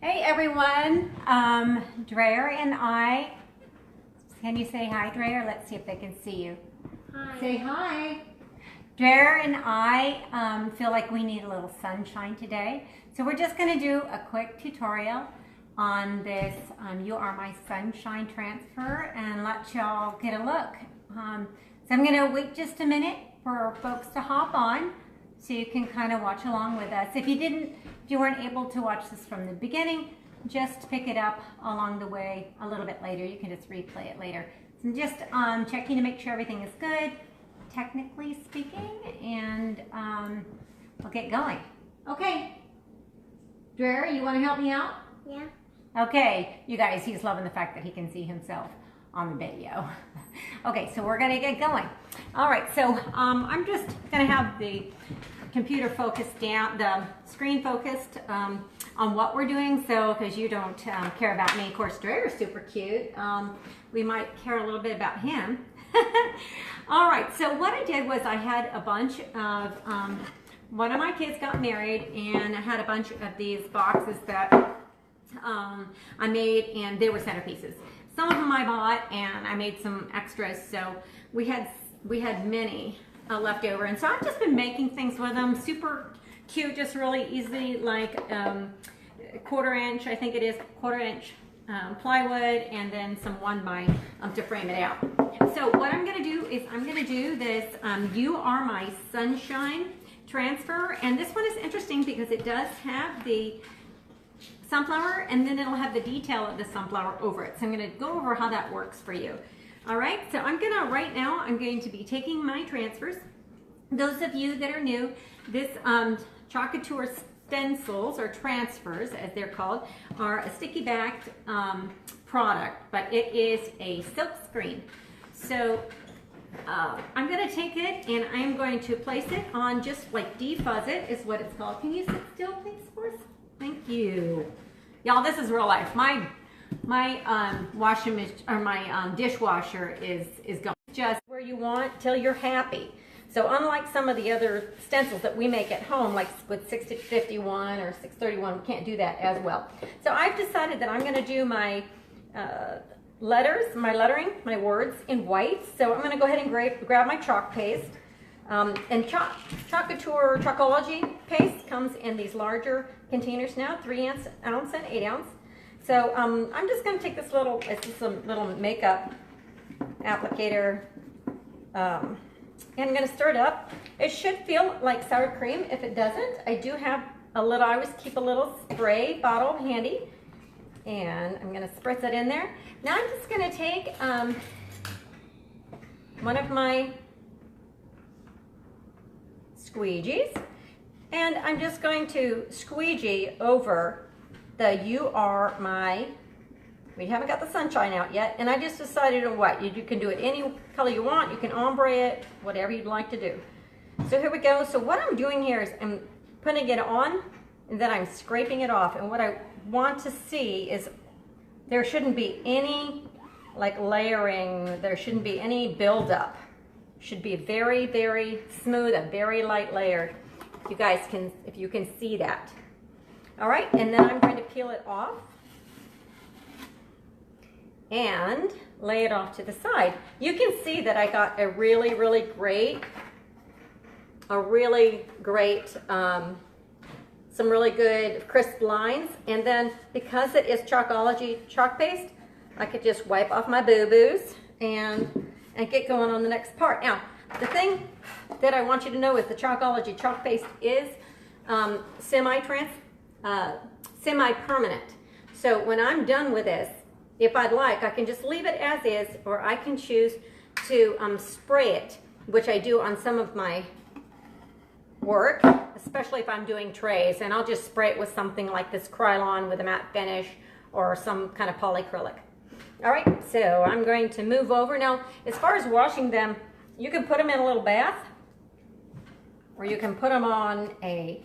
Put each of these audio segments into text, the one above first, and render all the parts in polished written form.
Hey everyone, Dreyer and I, can you say hi, Dreyer? Let's see if they can see you. Hi. Say hi. Dreyer and I feel like we need a little sunshine today. So we're just going to do a quick tutorial on this You Are My Sunshine transfer and let y'all get a look. So I'm going to wait just a minute for folks to hop on so you can kind of watch along with us. If you weren't able to watch this from the beginning, just pick it up along the way a little bit later. You can just replay it later. So I'm just checking to make sure everything is good, technically speaking, and we'll get going. Okay, Dreyer, you want to help me out? Yeah. Okay, you guys, he's loving the fact that he can see himself on the video. Okay, so we're gonna get going. All right, so I'm just gonna have the computer focused down, the screen focused on what we're doing, so because you don't care about me. Of course, Dreyer's super cute. We might care a little bit about him. All right, so what I did was I had a bunch of, one of my kids got married, and I had a bunch of these boxes that I made, and they were centerpieces. Some of them I bought, and I made some extras, so we had many left over, and so I've just been making things with them. Super cute, just really easy, like 1/4 inch, I think it is 1/4 inch plywood, and then some 1x to frame it out. So what I'm going to do is I'm going to do this You Are My Sunshine transfer, and this one is interesting because it does have the sunflower, and then it'll have the detail of the sunflower over it. So I'm going to go over how that works for you. All right, so right now I'm going to be taking my transfers. Those of you that are new, this Chocateur stencils, or transfers as they're called, are a sticky backed product, but it is a silk screen. So I'm going to take it and I'm going to place it on, just like defuzz it is what it's called. Can you sit still, please, for us? Thank you. Y'all, this is real life. My washing machine, or my dishwasher is gone. Just where you want till you're happy. So unlike some of the other stencils that we make at home, like with 651 or 631, we can't do that as well. So I've decided that I'm going to do my letters, my lettering, my words in white. So I'm going to go ahead and grab my chalk paste. And Chocateur Chalkology paste comes in these larger containers now, 3 ounce and 8 ounce. So I'm just going to take this little, it's just a little makeup applicator, and I'm going to stir it up. It should feel like sour cream. If it doesn't, I do have a little, I always keep a little spray bottle handy, and I'm going to spritz it in there. Now I'm just going to take one of my squeegees, and I'm just going to squeegee over the You Are My, we haven't got the sunshine out yet, and I just decided on what, you can do it any color you want, you can ombre it, whatever you'd like to do. So here we go. So what I'm doing here is I'm putting it on, and then I'm scraping it off, and what I want to see is there shouldn't be any like layering, there shouldn't be any buildup. Should be very, very smooth, a very light layer. You guys can, if you can see that. All right, and then I'm going to peel it off and lay it off to the side. You can see that I got a really, really great, some really good crisp lines. And then because it is Chalkology chalk paste, I could just wipe off my boo-boos and get going on the next part. Now, the thing that I want you to know is the Chalkology chalk paste is semi-permanent. So when I'm done with this, if I'd like, I can just leave it as is, or I can choose to spray it, which I do on some of my work, especially if I'm doing trays, and I'll just spray it with something like this Krylon with a matte finish or some kind of polyacrylic. All right, so I'm going to move over. Now, as far as washing them, you can put them in a little bath, or you can put them on a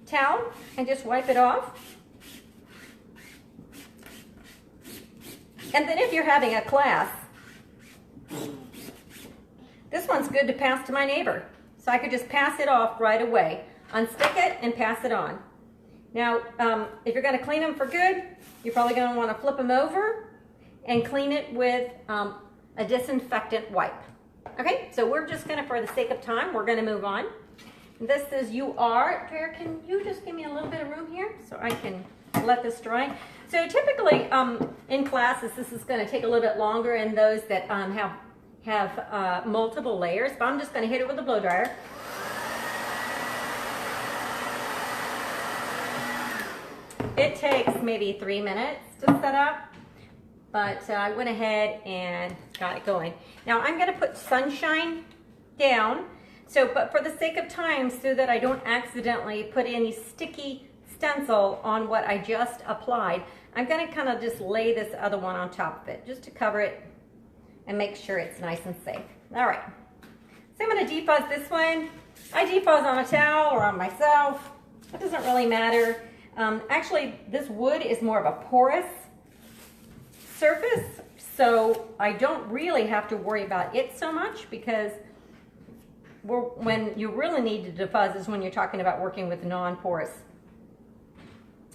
towel and just wipe it off. And then if you're having a class, this one's good to pass to my neighbor. So I could just pass it off right away. Unstick it and pass it on. Now, if you're going to clean them for good, you're probably going to want to flip them over and clean it with a disinfectant wipe. Okay, so we're just going to, for the sake of time, we're going to move on. This is Dreyer, can you just give me a little bit of room here so I can let this dry? So typically in classes, this is going to take a little bit longer in those that have multiple layers, but I'm just going to hit it with a blow dryer. It takes maybe 3 minutes to set up, but I went ahead and got it going. Now I'm going to put sunshine down, but for the sake of time, so that I don't accidentally put any sticky stencil on what I just applied, I'm going to kind of just lay this other one on top of it, just to cover it and make sure it's nice and safe. All right, so I'm going to defuzz this one. I defuzz on a towel or on myself. It doesn't really matter. Actually, this wood is more of a porous surface, so I don't really have to worry about it so much, because when you really need to defuzz is when you're talking about working with non-porous,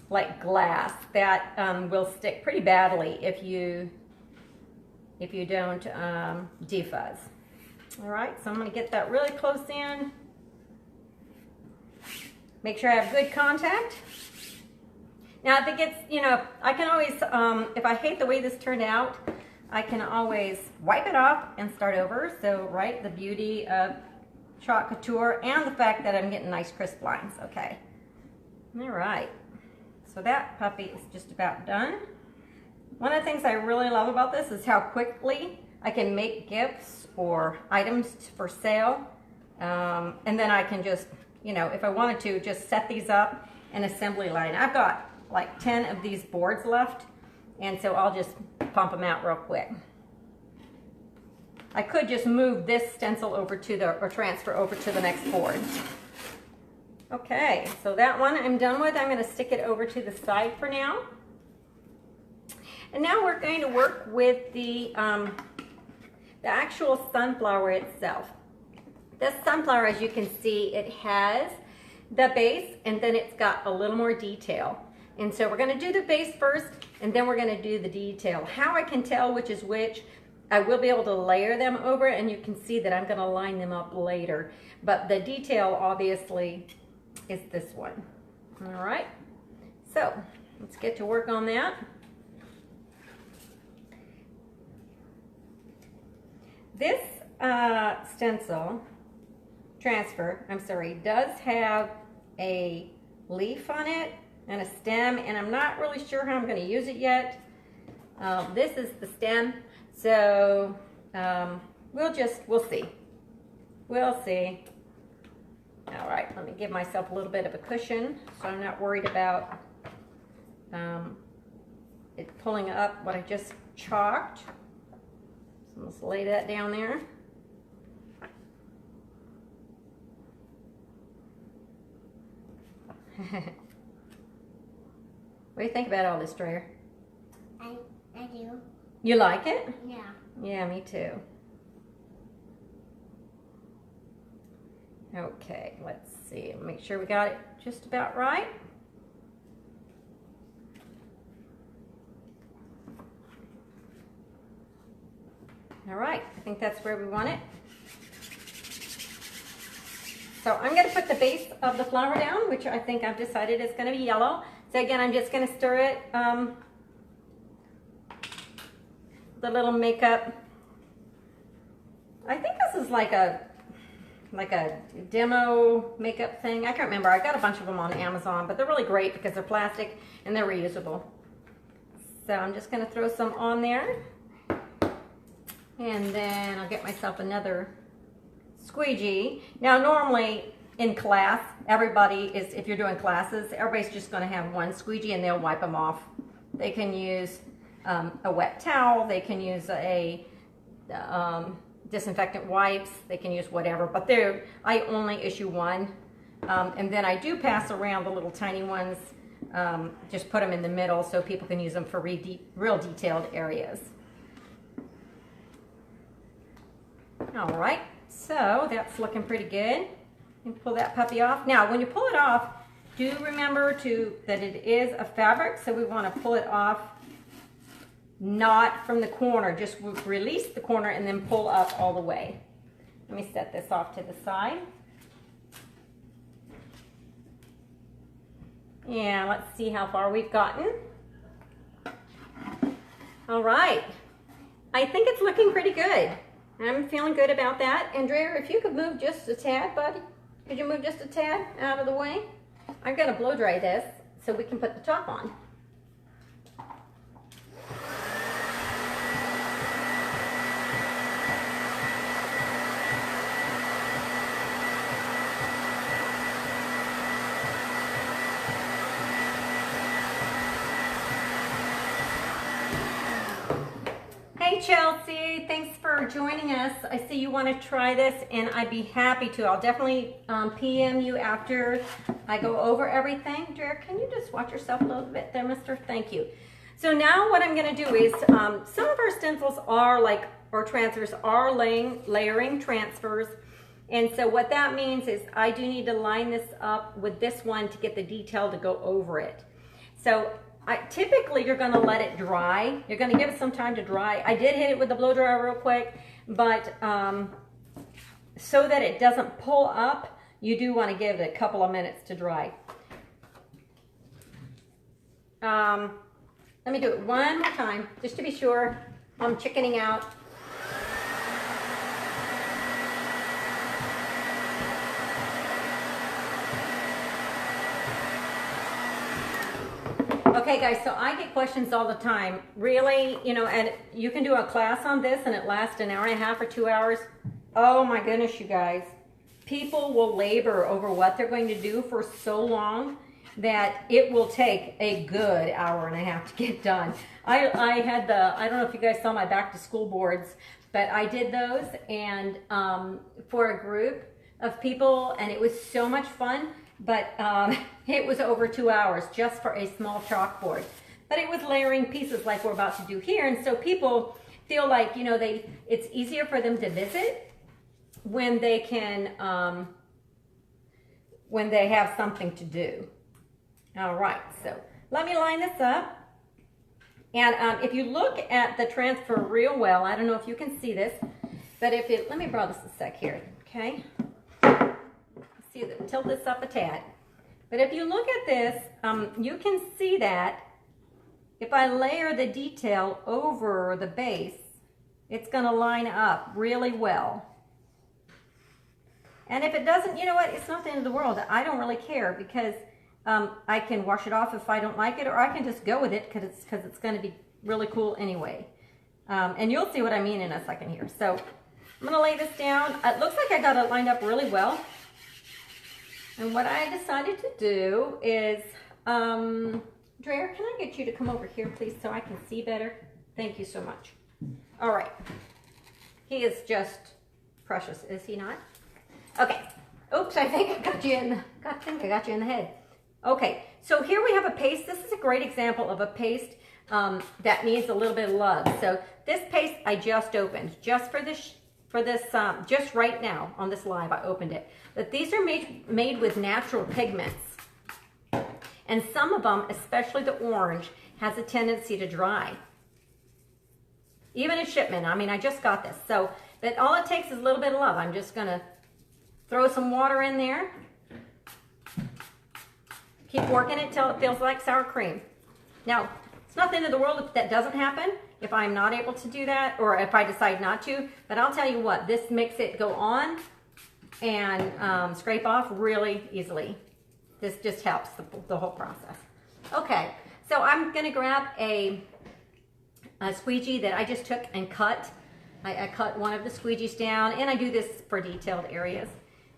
like glass, that will stick pretty badly if you don't defuzz. All right, so I'm going to get that really close in. Make sure I have good contact. Now, if it gets, I can always, if I hate the way this turned out, I can always wipe it off and start over. So, right, the beauty of Chalk Couture and the fact that I'm getting nice crisp lines. Okay. All right. So that puppy is just about done. One of the things I really love about this is how quickly I can make gifts or items for sale. And then I can just, if I wanted to, just set these up in assembly line. I've got like 10 of these boards left, and so I'll just pump them out real quick. I could just move this stencil over to or transfer over to the next board. Okay, so that one I'm done with. I'm going to stick it over to the side for now. And now we're going to work with the actual sunflower itself. This sunflower, as you can see, it has the base, and then it's got a little more detail. And so we're going to do the base first, and then we're going to do the detail. How I can tell which is which, I will be able to layer them over, and you can see that I'm going to line them up later. But the detail, obviously, is this one. All right, so let's get to work on that. This stencil transfer, does have a leaf on it and a stem, and I'm not really sure how I'm going to use it yet. This is the stem, so we'll see. We'll see. All right, let me give myself a little bit of a cushion so I'm not worried about it pulling up what I just chalked. So let's lay that down there. What do you think about all this, Dreyer? I do. You like it? Yeah. Yeah, me too. Okay, let's see. Make sure we got it just about right. All right, I think that's where we want it. So I'm going to put the base of the flower down, which I think I've decided is going to be yellow. So again, I'm just going to stir it, the little makeup. I think this is like a demo makeup thing. I can't remember. I got a bunch of them on Amazon, but they're really great because they're plastic and they're reusable. So I'm just going to throw some on there. And then I'll get myself another squeegee. Now normally in class, if you're doing classes, everybody's just going to have one squeegee and they'll wipe them off. They can use a wet towel, they can use a disinfectant wipes, they can use whatever, but I only issue one. And then I do pass around the little tiny ones, just put them in the middle so people can use them for real detailed areas. All right, so that's looking pretty good. You pull that puppy off. Now, when you pull it off, do remember that it is a fabric, so we want to pull it off not from the corner. Just release the corner and then pull up all the way. Let me set this off to the side. And let's see how far we've gotten. All right. I think it's looking pretty good. I'm feeling good about that. Andrea, if you could move just a tad, buddy. Could you move just a tad out of the way? I'm going to blow dry this so we can put the top on. Hey Chelsea, thanks for joining us. I see you want to try this and I'd be happy to. I'll definitely PM you after I go over everything. Derek, can you just watch yourself a little bit there, mister? Thank you. So now what I'm going to do is some of our stencils are or transfers are layering transfers. And so what that means is I do need to line this up with this one to get the detail to go over it. So typically you're going to let it dry. You're going to give it some time to dry. I did hit it with the blow dryer real quick, but so that it doesn't pull up, you do want to give it a couple of minutes to dry. Let me do it one more time, just to be sure I'm chickening out. Okay guys, so I get questions all the time. Really, and you can do a class on this and it lasts an hour and a half or 2 hours. Oh my goodness, you guys. People will labor over what they're going to do for so long that it will take a good hour and a half to get done. I don't know if you guys saw my back to school boards, but I did those and for a group of people, and it was so much fun. But it was over 2 hours just for a small chalkboard. But it was layering pieces like we're about to do here. And so people feel like, it's easier for them to visit when they can, when they have something to do. All right, so let me line this up. And if you look at the transfer real well, I don't know if you can see this, but let me borrow this a sec here, okay? Tilt this up a tad. But if you look at this, you can see that if I layer the detail over the base, it's going to line up really well. And if it doesn't, you know what, it's not the end of the world. I don't really care because I can wash it off if I don't like it, or I can just go with it because it's going to be really cool anyway. And you'll see what I mean in a second here. So I'm going to lay this down. It looks like I got it lined up really well. And what I decided to do is, Dreyer, can I get you to come over here, please, so I can see better? Thank you so much. All right. He is just precious, is he not? Okay. Oops, I think I got you in the head. Okay, so here we have a paste. This is a great example of a paste that needs a little bit of love. So this paste I just opened, just for this, just right now on this live, I opened it. But these are made with natural pigments. And some of them, especially the orange, has a tendency to dry. Even a shipment, I mean, I just got this. So, but all it takes is a little bit of love. I'm just gonna throw some water in there. Keep working it till it feels like sour cream. Now, it's not the end of the world if that doesn't happen, if I'm not able to do that, or if I decide not to. But I'll tell you what, this makes it go on and scrape off really easily. This just helps the whole process. Okay, so I'm gonna grab a squeegee that I just took and cut. I cut one of the squeegees down, and I do this for detailed areas.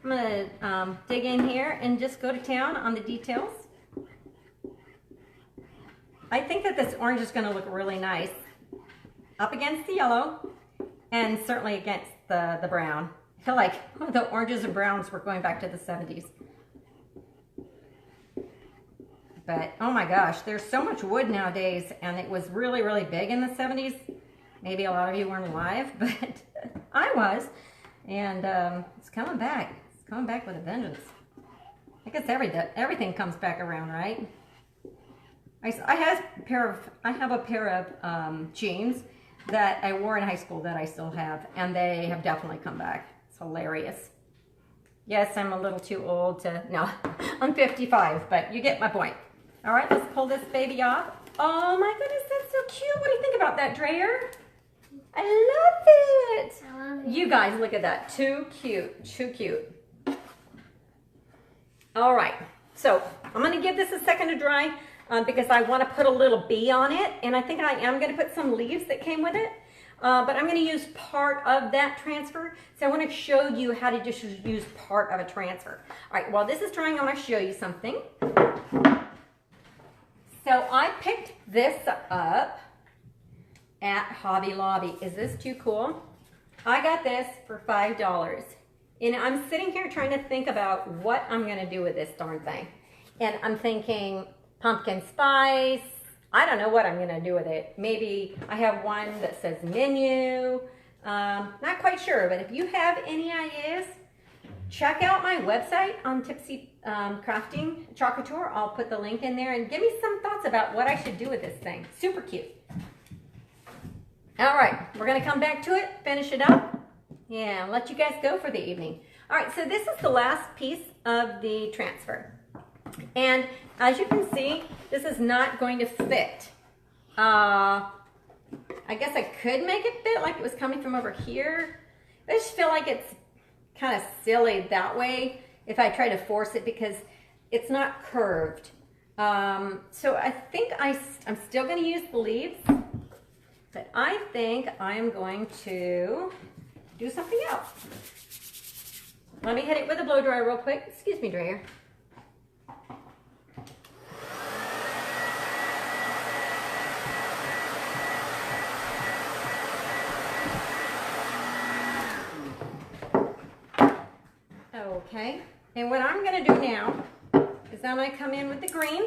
I'm gonna dig in here and just go to town on the details. I think that this orange is gonna look really nice up against the yellow and certainly against the brown. I feel like the oranges and browns were going back to the 70s. But oh my gosh, there's so much wood nowadays, and it was really, really big in the 70s. Maybe a lot of you weren't alive, but I was. And it's coming back. It's coming back with a vengeance. I guess everything comes back around, right? I have a pair of jeans that I wore in high school that I still have, and they have definitely come back. It's hilarious. Yes, I'm a little too old to, no, I'm 55, but you get my point. All right, let's pull this baby off. Oh my goodness, that's so cute. What do you think about that, Dreyer? I love it. I love it. You guys, look at that. Too cute, too cute. All right, so I'm gonna give this a second to dry because I wanna put a little bee on it, and I think I am gonna put some leaves that came with it, but I'm gonna use part of that transfer. So I wanna show you how to just use part of a transfer. All right, while this is drying, I wanna show you something. So I picked this up at Hobby Lobby. Is this too cool? I got this for $5. And I'm sitting here trying to think about what I'm gonna do with this darn thing. And I'm thinking pumpkin spice. I don't know what I'm gonna do with it. Maybe I have one that says menu. Not quite sure, but if you have any ideas, check out my website on Tipsy Crafting Chocolateur. I'll put the link in there and give me some thoughts about what I should do with this thing. Super cute. All right, we're gonna come back to it, finish it up. Yeah, let you guys go for the evening. All right, so this is the last piece of the transfer. And as you can see, this is not going to fit. I guess I could make it fit like it was coming from over here. I just feel like it's kind of silly that way if I try to force it because it's not curved. So I think I'm still gonna use the leaves, but I think I'm going to do something else. Let me hit it with a blow dryer real quick. Excuse me, Dreyer. Okay, and what I'm gonna do now is I'm gonna come in with the green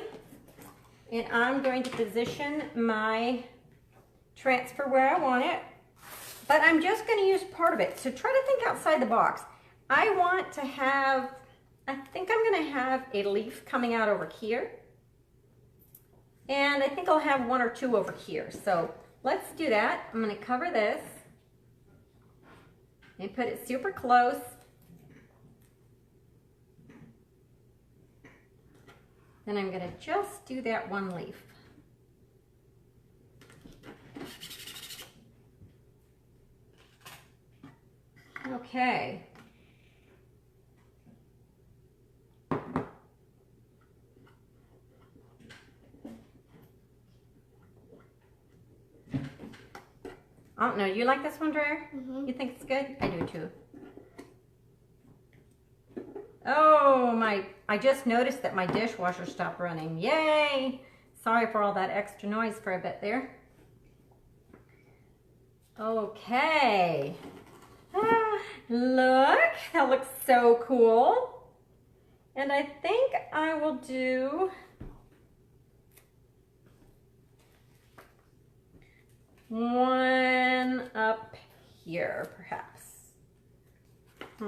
and I'm going to position my transfer where I want it. But I'm just going to use part of it. So try to think outside the box. I want to have, I think I'm going to have a leaf coming out over here. And I think I'll have one or two over here. So let's do that. I'm going to cover this and put it super close. Then I'm going to just do that one leaf. Okay. I don't know. You like this one, Dreyer? Mm-hmm. You think it's good? I do too. Oh, I just noticed that my dishwasher stopped running. Yay! Sorry for all that extra noise for a bit there. Okay. Look, that looks so cool. And I think I will do one up here, perhaps. I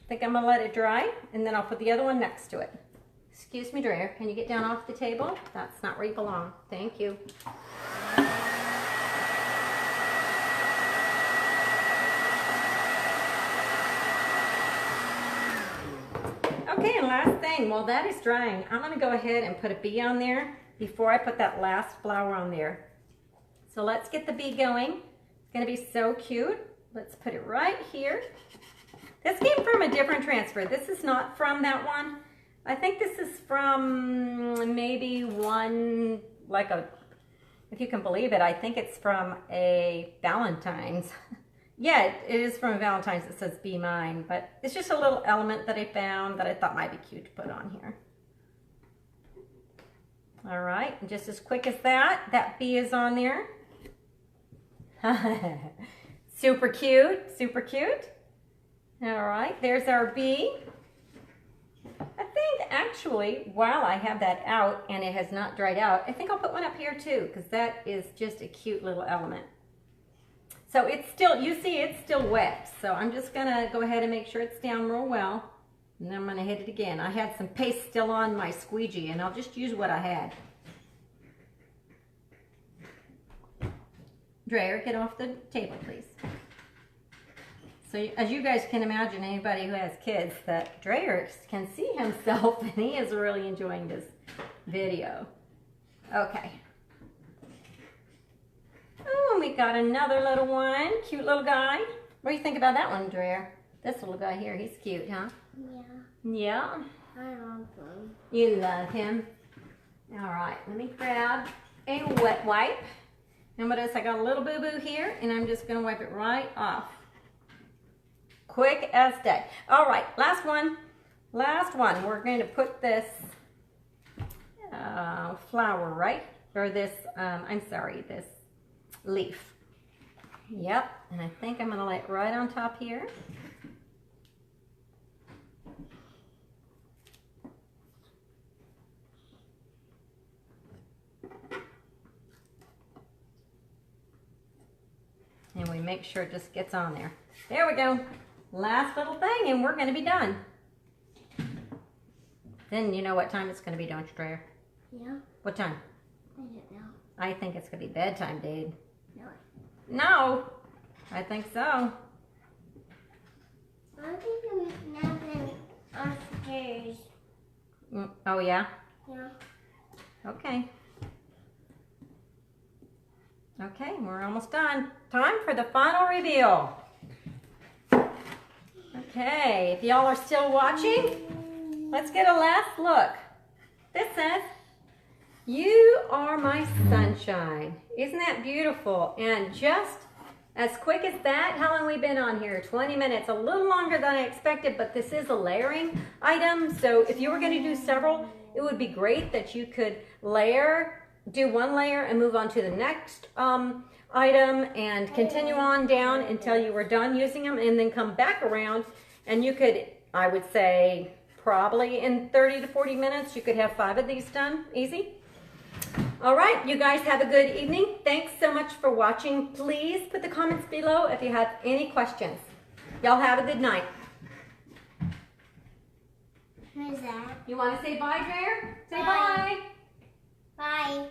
think I'm gonna let it dry and then I'll put the other one next to it. Excuse me, Dreyer, can you get down off the table? That's not where you belong. Thank you. Okay, and last thing, while that is drying, I'm gonna go ahead and put a bee on there before I put that last flower on there. So let's get the bee going. It's gonna be so cute. Let's put it right here. This came from a different transfer. This is not from that one. I think this is from maybe one, like a, if you can believe it, I think it's from a Valentine's. Yeah, it is from a Valentine's. It says Be Mine, but it's just a little element that I found that I thought might be cute to put on here. All right, and just as quick as that, that bee is on there. Super cute, super cute. All right, there's our bee. I think actually, while I have that out and it has not dried out, I think I'll put one up here too, because that is just a cute little element. So it's still, you see it's still wet. So I'm just gonna go ahead and make sure it's down real well. And then I'm going to hit it again. I had some paste still on my squeegee, and I'll just use what I had. Dreyer, get off the table, please. So as you guys can imagine, anybody who has kids, that Dreyer can see himself, and he is really enjoying this video. Okay. Oh, and we got another little one. Cute little guy. What do you think about that one, Dreyer? This little guy here, he's cute, huh? Yeah. Yeah? I love him. You love him. All right, let me grab a wet wipe. And what else? I got a little boo-boo here, and I'm just going to wipe it right off. Quick as day. All right, last one. Last one. We're going to put this flower, right? Or this, this leaf. Yep, and I think I'm going to lay it right on top here. And we make sure it just gets on there. There we go. Last little thing, and we're going to be done. Then you know what time it's going to be, don't you, Dreyer? Yeah. What time? I don't know. I think it's going to be bedtime, Dade. No. No, I think so. I think I'm napping upstairs. Oh, yeah? Yeah. Okay. Okay, we're almost done. Time for the final reveal. Okay, if y'all are still watching, let's get a last look. This says, "You are my sunshine." Isn't that beautiful? And just as quick as that, how long have we been on here? 20 minutes, a little longer than I expected, but this is a layering item. So if you were going to do several, it would be great that you could do one layer and move on to the next item and continue on down until you were done using them, and then come back around, and you could, I would say, probably in 30 to 40 minutes, you could have 5 of these done, easy. All right, you guys have a good evening. Thanks so much for watching. Please put the comments below if you have any questions. Y'all have a good night. Who's that? You want to say bye, Dreyer? Say Bye. bye. Bye.